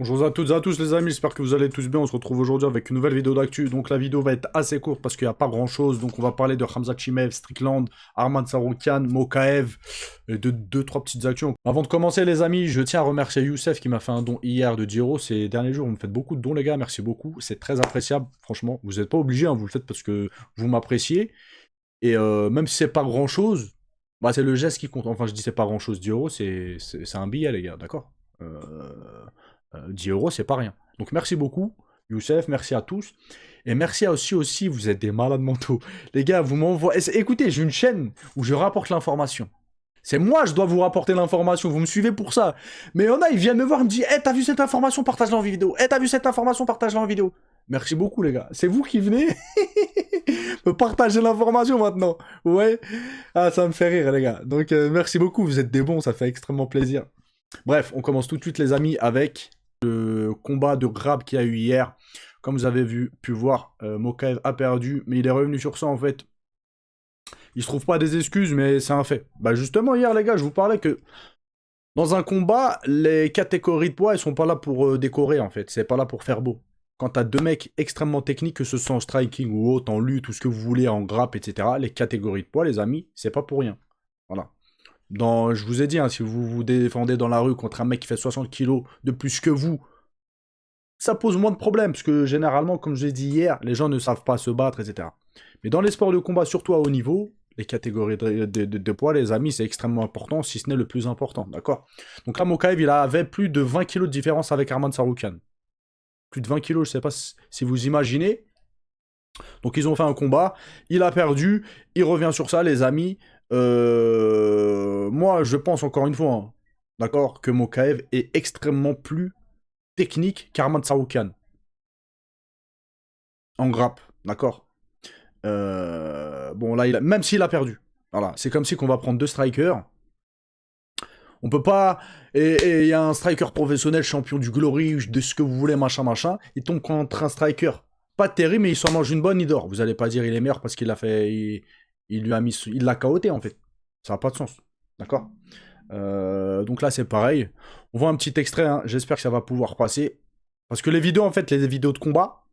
Bonjour à toutes et à tous les amis, j'espère que vous allez tous bien. On se retrouve aujourd'hui avec une nouvelle vidéo d'actu. Donc la vidéo va être assez courte parce qu'il n'y a pas grand chose. Donc on va parler de Khamzat Chimaev, Strickland, Arman Tsarukyan, Mokaev et de 2-3 petites actions. Avant de commencer les amis, je tiens à remercier Youssef qui m'a fait un don hier de 10 euros. Ces derniers jours, vous me faites beaucoup de dons les gars, merci beaucoup. C'est très appréciable, franchement. Vous n'êtes pas obligés, hein, vous le faites parce que vous m'appréciez. Et même si c'est pas grand chose, bah, c'est le geste qui compte. Enfin je dis c'est pas grand chose, 10 euros c'est un billet les gars, d'accord 10 euros, c'est pas rien. Donc merci beaucoup, Youssef, merci à tous. Et merci aussi, vous êtes des malades mentaux. Les gars, vous m'envoyez... Écoutez, j'ai une chaîne où je rapporte l'information. C'est moi, je dois vous rapporter l'information, vous me suivez pour ça. Mais il y en a, ils viennent me voir, ils me disent « Eh, t'as vu cette information, partage-la en vidéo. Eh, t'as vu cette information, partage-la en vidéo. » Merci beaucoup, les gars. C'est vous qui venez me partager l'information maintenant. Ouais. Ah, ça me fait rire, les gars. Donc, merci beaucoup, vous êtes des bons, ça fait extrêmement plaisir. Bref, on commence tout de suite, les amis, avec le combat de grab qu'il y a eu hier. Comme vous avez pu voir, Mokaev a perdu, mais il est revenu sur ça en fait. Il se trouve pas des excuses, mais c'est un fait. Bah justement, hier les gars, je vous parlais que dans un combat, les catégories de poids, elles sont pas là pour décorer en fait. C'est pas là pour faire beau. Quand t'as deux mecs extrêmement techniques, que ce soit en striking ou autre, en lutte, tout ce que vous voulez, en grappe, etc., les catégories de poids, les amis, c'est pas pour rien. Voilà. Je vous ai dit, hein, si vous vous défendez dans la rue contre un mec qui fait 60 kilos de plus que vous, ça pose moins de problèmes, parce que généralement, comme je l'ai dit hier, les gens ne savent pas se battre, etc. Mais dans les sports de combat, surtout à haut niveau, les catégories de poids, les amis, c'est extrêmement important, si ce n'est le plus important, d'accord? Donc là, Mokaev, il avait plus de 20 kilos de différence avec Arman Tsarukyan. Plus de 20 kilos, je sais pas si vous imaginez. Donc ils ont fait un combat, il a perdu, il revient sur ça, les amis. Moi, je pense encore une fois, hein, d'accord, que Mokaev est extrêmement plus technique qu'Arman Tsarukyan. En grappe, d'accord. Bon, là, même s'il a perdu. Voilà, c'est comme si qu'on va prendre deux strikers. On peut pas... Et il y a un striker professionnel, champion du Glory, de ce que vous voulez, machin, machin. Il tombe contre un striker. Pas terrible, mais il s'en mange une bonne, il dort. Vous allez pas dire il est meilleur parce qu'il a fait... Il lui a mis... Il l'a KOté, en fait. Ça n'a pas de sens. D'accord. Donc là, c'est pareil. On voit un petit extrait, hein. J'espère que ça va pouvoir passer. Parce que les vidéos, en fait, les vidéos de combat,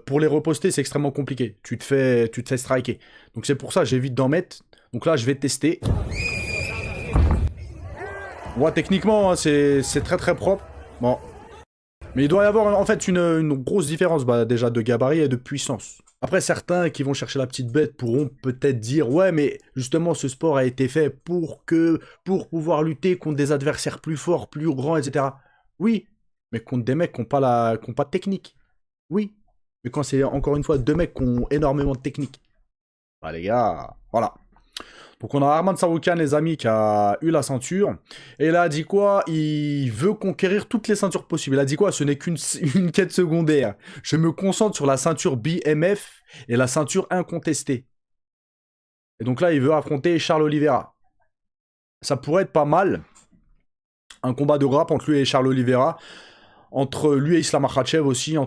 pour les reposter, c'est extrêmement compliqué. Tu te fais striker. Donc c'est pour ça, j'évite d'en mettre. Donc là, je vais tester. Ouais, techniquement, hein, c'est très très propre. Bon. Mais il doit y avoir en fait une grosse différence déjà de gabarit et de puissance. Après, certains qui vont chercher la petite bête pourront peut-être dire « Ouais, mais justement, ce sport a été fait pour pouvoir lutter contre des adversaires plus forts, plus grands, etc. » Oui, mais contre des mecs qui n'ont pas de technique. Oui. Mais quand c'est encore une fois deux mecs qui ont énormément de technique. Bah les gars, voilà. Donc on a Arman Tsarukyan, les amis, qui a eu la ceinture. Et il a dit quoi? Il veut conquérir toutes les ceintures possibles. Il a dit quoi? Ce n'est qu'une quête secondaire. Je me concentre sur la ceinture BMF et la ceinture incontestée. Et donc là, il veut affronter Charles Oliveira. Ça pourrait être pas mal. Un combat de grappe entre lui et Charles Oliveira. Entre lui et Islam Makhachev aussi.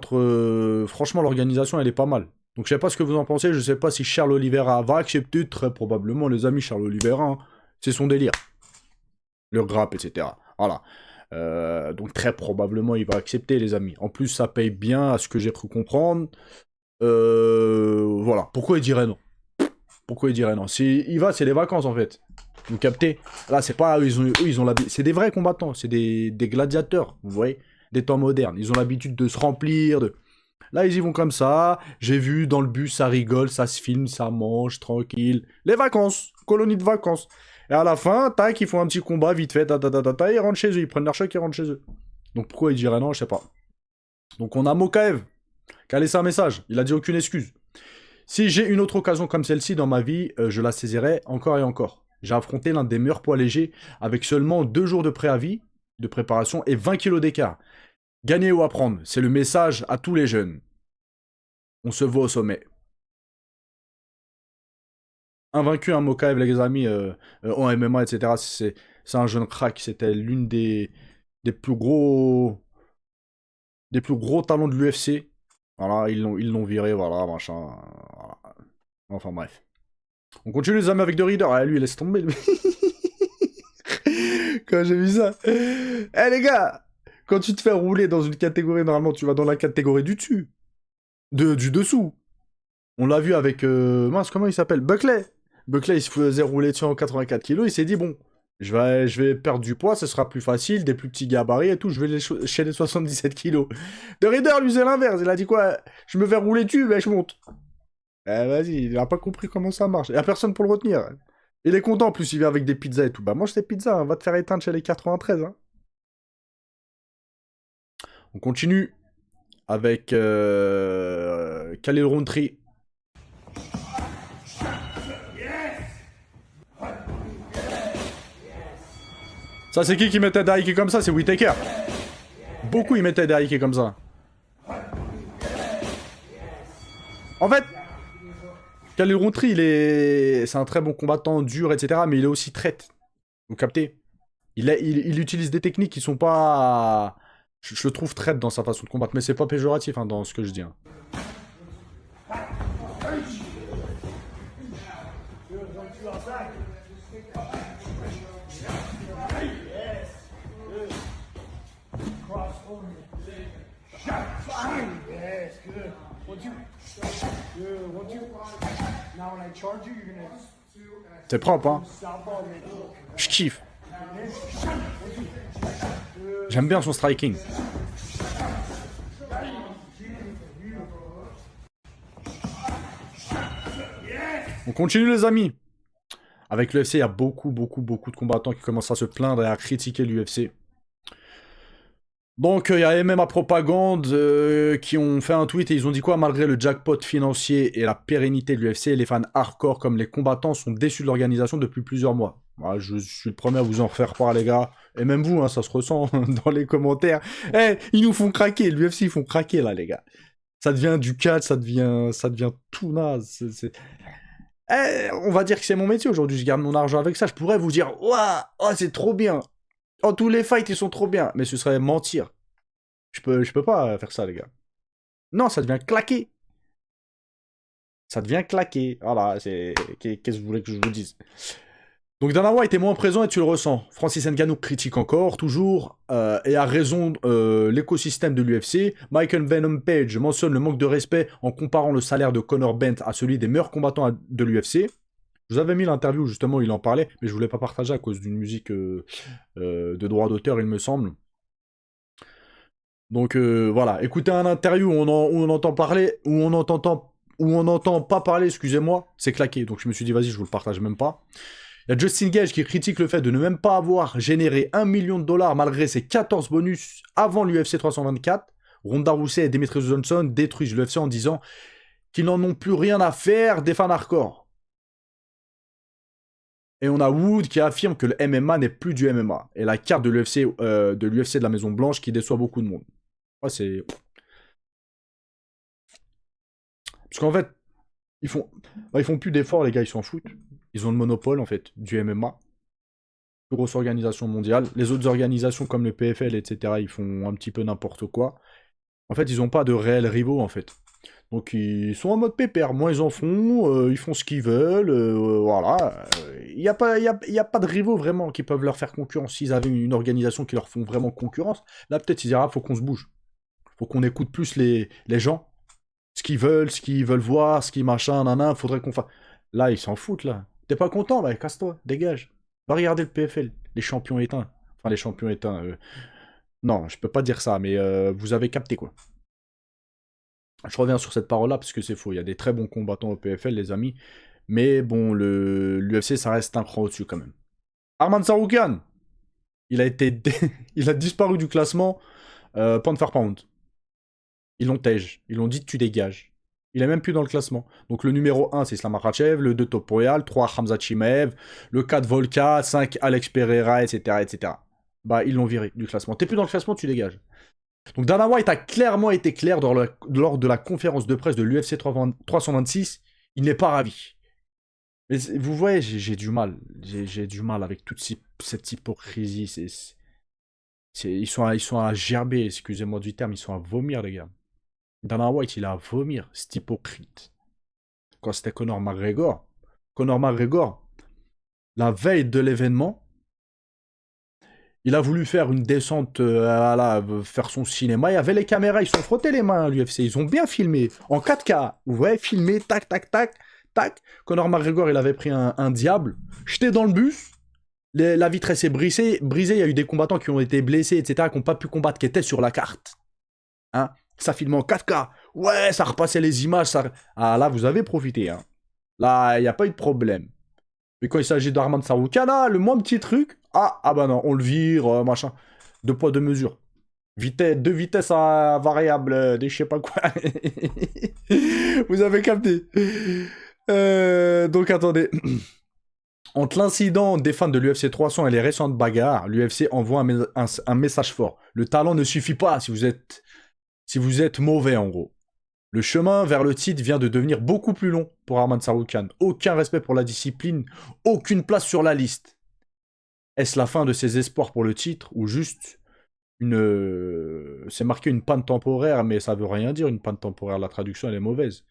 Franchement, l'organisation, elle est pas mal. Donc je sais pas ce que vous en pensez, je sais pas si Charles Oliveira va accepter, très probablement, les amis, Charles Oliveira, hein, c'est son délire. Le grappe, etc. Voilà. Donc très probablement, il va accepter, les amis. En plus, ça paye bien, à ce que j'ai cru comprendre. Voilà. Pourquoi il dirait non? Pourquoi il dirait non? Si il va, c'est les vacances, en fait. Vous captez? Là, c'est pas... Eux, ils ont c'est des vrais combattants, c'est des gladiateurs, vous voyez? Des temps modernes. Ils ont l'habitude de se remplir, de... Là, ils y vont comme ça. J'ai vu dans le bus, ça rigole, ça se filme, ça mange, tranquille. Les vacances, colonie de vacances. Et à la fin, tac, ils font un petit combat vite fait, ils rentrent chez eux, ils prennent leur chèque, ils rentrent chez eux. Donc pourquoi ils diraient non, je sais pas. Donc on a Mokaev, qui a laissé un message. Il a dit aucune excuse. Si j'ai une autre occasion comme celle-ci dans ma vie, je la saisirai encore et encore. J'ai affronté l'un des meilleurs poids légers avec seulement 2 jours de préavis, de préparation et 20 kilos d'écart. Gagner ou apprendre, c'est le message à tous les jeunes. On se voit au sommet. Invaincu, un Mokaev, les amis, en MMA, etc. C'est un jeune crack. C'était l'une des plus gros talents de l'UFC. Voilà, ils l'ont viré, voilà, machin. Voilà. Enfin bref. On continue les amis avec The Reader. Ah, lui, laisse tomber. Quand j'ai vu ça. Eh les gars, Quand tu te fais rouler dans une catégorie, normalement, tu vas dans la catégorie du dessus. Du dessous. On l'a vu avec... mince, comment il s'appelle? Buckley. Buckley, il se faisait rouler dessus en 84 kilos. Il s'est dit, bon, je vais perdre du poids, ce sera plus facile, des plus petits gabarits et tout. Je vais chez les 77 kilos. De Raider, lui, c'est l'inverse. Il a dit quoi? Je me fais rouler dessus, mais je monte. Eh, vas-y, il a pas compris comment ça marche. Il y a personne pour le retenir. Il est content, en plus, il vient avec des pizzas et tout. Bah, mange tes pizzas, hein. Va te faire éteindre chez les 93. Hein. On continue avec Khalil Rountree. Ça, c'est qui mettait des haïkés comme ça? C'est Whittaker. Beaucoup, ils mettaient des haïkés comme ça. En fait, Khalil Rountree, c'est un très bon combattant, dur, etc. Mais il est aussi traite. Vous captez? Il utilise des techniques qui sont pas... Je le trouve traite dans sa façon de combattre. Mais c'est pas péjoratif hein, dans ce que je dis. Hein. C'est propre, hein. Je kiffe. J'aime bien son striking. On continue les amis. Avec l'UFC, il y a beaucoup de combattants qui commencent à se plaindre et à critiquer l'UFC. Donc, il y a MMA Propagande qui ont fait un tweet et ils ont dit quoi? Malgré le jackpot financier et la pérennité de l'UFC, les fans hardcore comme les combattants sont déçus de l'organisation depuis plusieurs mois. Voilà, je suis le premier à vous en faire part, les gars. Et même vous, hein, ça se ressent dans les commentaires. Eh, ils nous font craquer. L'UFC, ils font craquer, là, les gars. Ça devient du catch, ça devient tout naze. Eh, on va dire que c'est mon métier aujourd'hui. Je garde mon argent avec ça. Je pourrais vous dire, ouah, oh, c'est trop bien. Oh, tous les fights, ils sont trop bien. Mais ce serait mentir. Je peux pas faire ça, les gars. Non, ça devient claquer. Ça devient claquer. Voilà, qu'est-ce que vous voulez que je vous dise? Donc Dana White est moins présent et tu le ressens. Francis Ngannou critique encore, toujours, et a raison l'écosystème de l'UFC. Michael Venom Page mentionne le manque de respect en comparant le salaire de Conor Bent à celui des meilleurs combattants de l'UFC. Je vous avais mis l'interview justement où il en parlait, mais je voulais pas partager à cause d'une musique de droit d'auteur, il me semble. Donc voilà, écoutez un interview où on entend parler, où on n'entend pas parler, excusez-moi, c'est claqué. Donc je me suis dit, vas-y, je vous le partage même pas. Il y a Justin Gage qui critique le fait de ne même pas avoir généré 1 million de dollars malgré ses 14 bonus avant l'UFC 324. Ronda Rousey et Demetrius Johnson détruisent l'UFC en disant qu'ils n'en ont plus rien à faire des fans hardcore. Et on a Wood qui affirme que le MMA n'est plus du MMA. Et la carte de l'UFC de la Maison Blanche qui déçoit beaucoup de monde. Ouais, c'est... Parce qu'en fait, ils font plus d'efforts, les gars, ils s'en foutent. Ils ont le monopole, en fait, du MMA. Plus grosse organisation mondiale. Les autres organisations, comme le PFL, etc., ils font un petit peu n'importe quoi. En fait, ils n'ont pas de réels rivaux, en fait. Donc, ils sont en mode pépère. Moins ils en font, ils font ce qu'ils veulent, voilà. Il n'y a pas de rivaux, vraiment, qui peuvent leur faire concurrence. S'ils avaient une organisation qui leur font vraiment concurrence, là, peut-être, ils diraient, faut qu'on se bouge. Faut qu'on écoute plus les gens. Ce qu'ils veulent voir, ce qu'ils machin, nanan, faudrait qu'on fasse... Là, ils s'en foutent, là. T'es pas content? Bah, casse-toi, dégage. Va regarder le PFL, les champions éteints. Enfin, les champions éteints. Non, je peux pas dire ça, mais vous avez capté, quoi. Je reviens sur cette parole-là, parce que c'est faux. Il y a des très bons combattants au PFL, les amis. Mais bon, l'UFC, ça reste un cran au-dessus, quand même. Arman Tsarukyan, il a disparu du classement pound for pound. Ils l'ont tège. Ils l'ont dit, tu dégages. Il est même plus dans le classement. Donc le numéro 1, c'est Islam Makhachev, le 2, Top Royal, 3, Khamzat Chimaev, le 4, Volka, 5, Alex Pereira, etc., etc. Bah, ils l'ont viré du classement. T'es plus dans le classement, tu dégages. Donc Dana White a clairement été clair lors de la conférence de presse de l'UFC 326. Il n'est pas ravi. Mais vous voyez, j'ai du mal. J'ai du mal avec toute cette hypocrisie. Ils sont à gerber, excusez-moi du terme, ils sont à vomir, les gars. Dana White, il a à vomir, c'est hypocrite. Quand c'était Conor McGregor, la veille de l'événement, Il a voulu faire une descente, voilà, faire son cinéma. Il y avait les caméras, ils se sont frottés les mains à l'UFC. Ils ont bien filmé. En 4K. Ouais, filmé, tac, tac, tac, tac. Conor McGregor, il avait pris un diable. J'étais dans le bus. La vitre s'est brisée. Il y a eu des combattants qui ont été blessés, etc., qui n'ont pas pu combattre, qui étaient sur la carte. Hein, ça filmait en 4K. Ouais, ça repassait les images. Ça... Ah là, vous avez profité. Hein. Là, il n'y a pas eu de problème. Mais quand il s'agit d'Arman Saroukan, là, le moins petit truc, ah bah non, on le vire, machin. Deux poids, deux mesures. Deux vitesses à variable, des je sais pas quoi. Vous avez capté. Donc attendez. Entre l'incident des fans de l'UFC 300 et les récentes bagarres, l'UFC envoie un message fort. Le talent ne suffit pas si vous êtes mauvais, en gros. Le chemin vers le titre vient de devenir beaucoup plus long pour Arman Saroukan. Aucun respect pour la discipline, aucune place sur la liste. Est-ce la fin de ses espoirs pour le titre ou juste c'est marqué une panne temporaire, mais ça veut rien dire une panne temporaire, la traduction elle est mauvaise.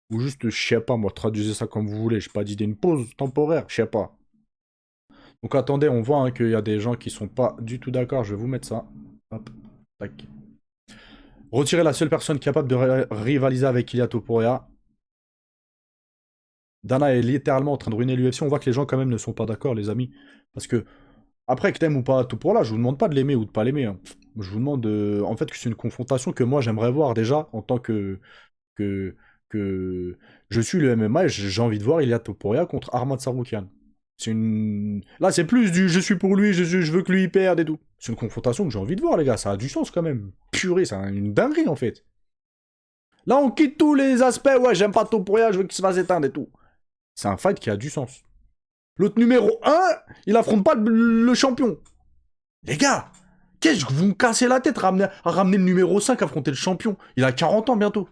Ou juste, je sais pas, moi, traduisez ça comme vous voulez, j'ai pas d'idée, une pause temporaire, je sais pas. Donc attendez, on voit hein, qu'il y a des gens qui sont pas du tout d'accord, je vais vous mettre ça. Hop, tac. Retirer la seule personne capable de rivaliser avec Ilia Topuria. Dana est littéralement en train de ruiner l'UFC. On voit que les gens quand même ne sont pas d'accord, les amis. Parce que, après que t'aimes ou pas Topuria, je vous demande pas de l'aimer ou de pas l'aimer. Hein. Je vous demande, en fait, que c'est une confrontation que moi j'aimerais voir déjà en tant que, que je suis le MMA et j'ai envie de voir Ilia Topuria contre Arman Tsarukyan. C'est une... Là, c'est plus du je suis pour lui, je veux que lui perde et tout. C'est une confrontation que j'ai envie de voir, les gars. Ça a du sens quand même. Purée, c'est une dinguerie en fait. Là, on quitte tous les aspects. Ouais, j'aime pas Topuria, je veux qu'il se fasse éteindre et tout. C'est un fight qui a du sens. L'autre numéro 1, il affronte pas le champion. Les gars, qu'est-ce que vous me cassez la tête à ramener le numéro 5 affronter le champion. Il a 40 ans bientôt.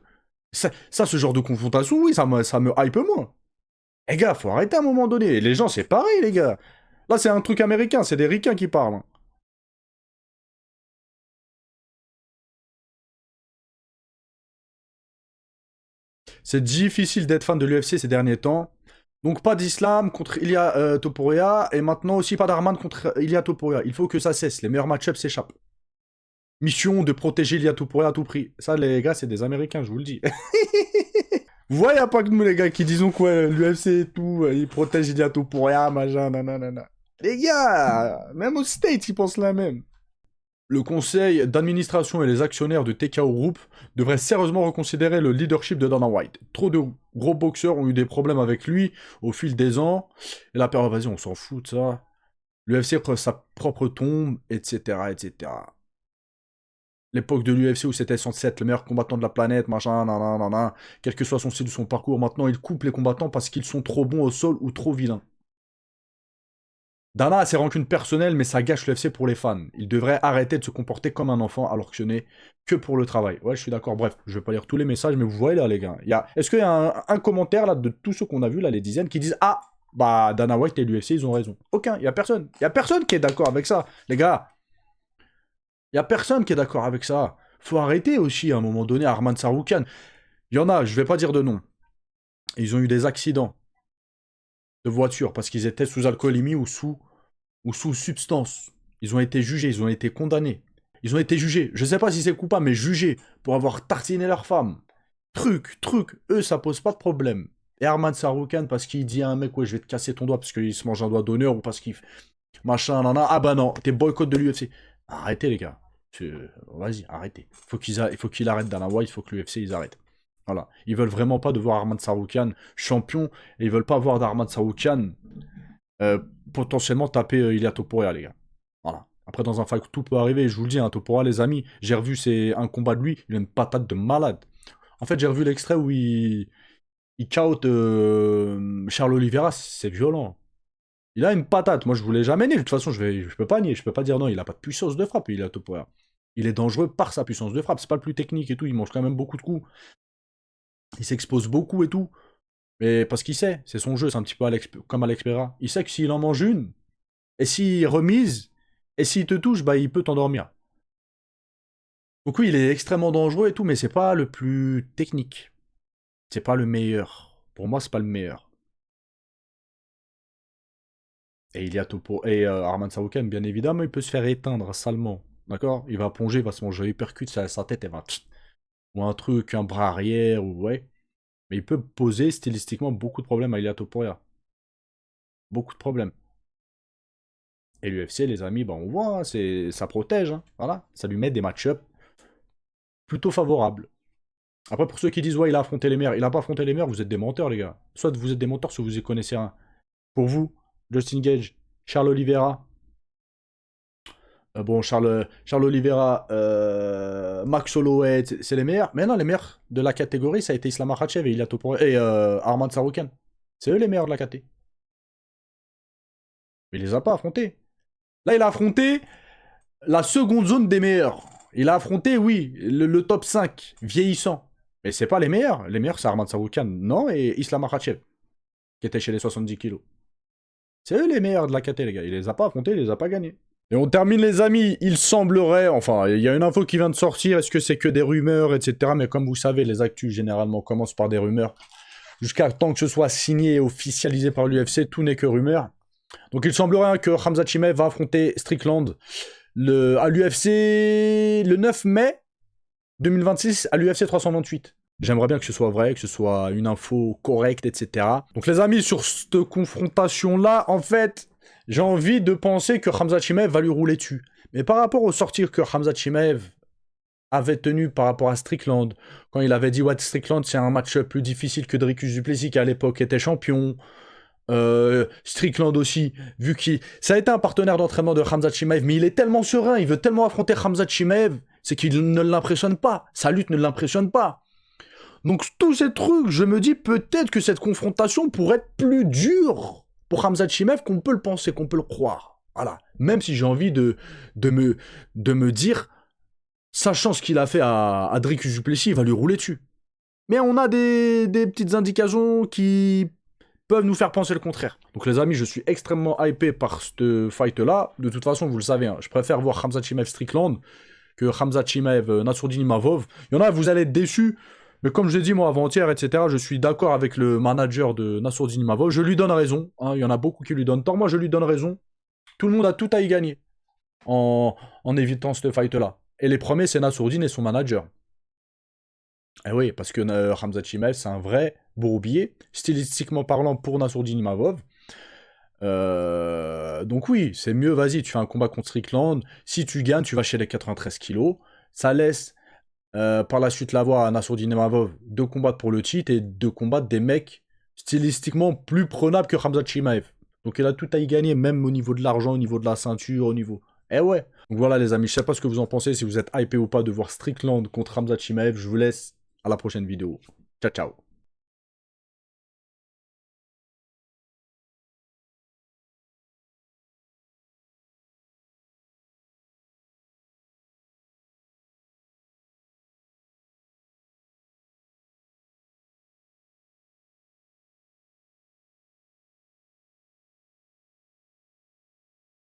Ça, ce genre de confrontation, oui, ça me hype moins. Les gars, faut arrêter à un moment donné. Et les gens, c'est pareil, les gars. Là, c'est un truc américain, c'est des ricains qui parlent. Hein. C'est difficile d'être fan de l'UFC ces derniers temps. Donc pas d'Islam contre Ilia Topuria, et maintenant aussi pas d'Arman contre Ilia Topuria. Il faut que ça cesse, les meilleurs match-ups s'échappent. Mission de protéger Ilia Topuria à tout prix. Ça, les gars, c'est des Américains, je vous le dis. Vous voyez, y a pas que nous, les gars, qui disons quoi, l'UFC et tout, ils protègent Ilia Topuria, machin, nanana. Les gars, même aux States, ils pensent la même. Le conseil d'administration et les actionnaires de TKO Group devraient sérieusement reconsidérer le leadership de Dana White. Trop de gros boxeurs ont eu des problèmes avec lui au fil des ans. Et la période, vas-y, on s'en fout de ça. L'UFC prend sa propre tombe, etc., etc. L'époque de l'UFC où c'était censé être le meilleur combattant de la planète, machin, nanana, quel que soit son style ou son parcours, maintenant il coupe les combattants parce qu'ils sont trop bons au sol ou trop vilains. Dana a ses rancunes personnelles, mais ça gâche l'UFC pour les fans. Il devrait arrêter de se comporter comme un enfant alors que ce n'est que pour le travail. Ouais, je suis d'accord. Bref, je vais pas lire tous les messages, mais vous voyez là, les gars. Est-ce qu'il y a un commentaire là de tous ceux qu'on a vus, là, les dizaines, qui disent ah, bah Dana White et l'UFC, ils ont raison. Aucun, il y a personne. Il y a personne qui est d'accord avec ça, les gars. Il y a personne qui est d'accord avec ça. Faut arrêter aussi à un moment donné Arman Tsarukyan. Il y en a, je vais pas dire de nom. Ils ont eu des accidents de voiture parce qu'ils étaient sous alcoolémie ou sous substance. Ils ont été jugés, ils ont été condamnés. Ils ont été jugés. Je sais pas si c'est coupable, mais jugés pour avoir tartiné leur femme. Truc. Eux, ça pose pas de problème. Et Arman Tsarukyan, parce qu'il dit à un mec, ouais, je vais te casser ton doigt parce qu'il se mange un doigt d'honneur ou parce qu'il. Machin, nana. Ah bah non, t'es boycott de l'UFC. Arrêtez, les gars. Vas-y, arrêtez. Il faut qu'il arrête Dana White, il faut que l'UFC, ils arrêtent. Voilà. Ils veulent vraiment pas de voir Arman Tsarukyan champion, et ils veulent pas voir d'Arman Tsarukyan potentiellement taper Ilia Topuria, les gars. Voilà. Après, dans un fight, tout peut arriver. Je vous le dis, hein, Topuria, les amis, j'ai revu un combat de lui, il a une patate de malade. En fait, j'ai revu l'extrait où il KO Charles Oliveira, c'est violent. Il a une patate. Moi, je voulais jamais nier. De toute façon, je peux pas nier. Je peux pas dire non, il a pas de puissance de frappe, Ilia Topuria. Il est dangereux par sa puissance de frappe. C'est pas le plus technique et tout. Il mange quand même beaucoup de coups. Il s'expose beaucoup et tout. Mais parce qu'il sait, c'est son jeu, c'est un petit peu comme Alex Pereira. Il sait que s'il en mange une, et s'il remise, et s'il te touche, bah il peut t'endormir. Donc oui, il est extrêmement dangereux et tout, mais c'est pas le plus technique. C'est pas le meilleur. Pour moi, c'est pas le meilleur. Et Arman Saroukan, bien évidemment, il peut se faire éteindre salement. D'accord? Il va plonger, il va se manger hypercute, sa tête, elle va... Ou un truc, un bras arrière, ou ouais. Mais il peut poser stylistiquement beaucoup de problèmes à Ilia Topuria. Beaucoup de problèmes. Et l'UFC, les amis, bah, on voit, hein, ça protège. Hein, voilà. Ça lui met des match-up plutôt favorables. Après, pour ceux qui disent, ouais, il a affronté les mers, il a pas affronté les mers, vous êtes des menteurs, les gars. Soit vous êtes des menteurs, soit vous y connaissez rien. Pour vous, Justin Gage, Charles Oliveira, bon, Charles Oliveira, Max Holloway, c'est les meilleurs. Mais non, les meilleurs de la catégorie, ça a été Islam Makhachev et Arman Saroukan. C'est eux les meilleurs de la caté. Mais il les a pas affrontés. Là, il a affronté la seconde zone des meilleurs. Il a affronté, oui, le top 5, vieillissant. Mais c'est pas les meilleurs. Les meilleurs, c'est Arman Saroukan, non, et Islam Makhachev, qui était chez les 70 kilos. C'est eux les meilleurs de la KT, les gars. Il les a pas affrontés, il les a pas gagnés. Et on termine, les amis. Il semblerait, enfin, il y a une info qui vient de sortir. Est-ce que c'est que des rumeurs, etc. Mais comme vous savez, les actus, généralement, commencent par des rumeurs. Jusqu'à temps que ce soit signé et officialisé par l'UFC, tout n'est que rumeur. Donc il semblerait que Khamzat Chimaev va affronter Strickland à l'UFC le 9 mai 2026 à l'UFC 328. J'aimerais bien que ce soit vrai, que ce soit une info correcte, etc. Donc les amis, sur cette confrontation-là, en fait, j'ai envie de penser que Khamzat Chimaev va lui rouler dessus. Mais par rapport au sortir que Khamzat Chimaev avait tenu par rapport à Strickland, quand il avait dit ouais, Strickland c'est un match plus difficile que Dricus du Plessis qui à l'époque était champion. Strickland aussi, vu qu'il... Ça a été un partenaire d'entraînement de Khamzat Chimaev, mais il est tellement serein, il veut tellement affronter Khamzat Chimaev, c'est qu'il ne l'impressionne pas. Sa lutte ne l'impressionne pas. Donc tous ces trucs, je me dis peut-être que cette confrontation pourrait être plus dure pour Khamzat Chimaev qu'on peut le penser, qu'on peut le croire. Voilà. Même si j'ai envie de me dire, sachant ce qu'il a fait à Dricus du Plessis, il va lui rouler dessus. Mais on a des petites indications qui peuvent nous faire penser le contraire. Donc les amis, je suis extrêmement hypé par ce fight-là. De toute façon, vous le savez, hein, je préfère voir Khamzat Chimaev Strickland que Khamzat Chimaev Nassourdine Imavov. Il y en a, vous allez être déçus. Mais comme je l'ai dit moi avant-hier, etc., je suis d'accord avec le manager de Nassourdine Imavov. Je lui donne raison. Hein, il y en a beaucoup qui lui donnent tort. Moi, je lui donne raison. Tout le monde a tout à y gagner en évitant ce fight-là. Et les premiers, c'est Nassourdine et son manager. Eh oui, parce que Khamzat Chimaev, c'est un vrai bourbier, stylistiquement parlant pour Nassourdine Imavov. Donc oui, c'est mieux, vas-y, tu fais un combat contre Strickland. Si tu gagnes, tu vas chez les 93 kilos. Ça laisse par la suite la voie à Nassourdine Imavov de combattre pour le titre et de combattre des mecs stylistiquement plus prenables que Khamzat Chimaev. Donc il a tout à y gagner, même au niveau de l'argent, au niveau de la ceinture, au niveau... Eh ouais. Donc voilà les amis, je sais pas ce que vous en pensez, si vous êtes hypé ou pas de voir Strickland contre Khamzat Chimaev. Je vous laisse à la prochaine vidéo. Ciao, ciao.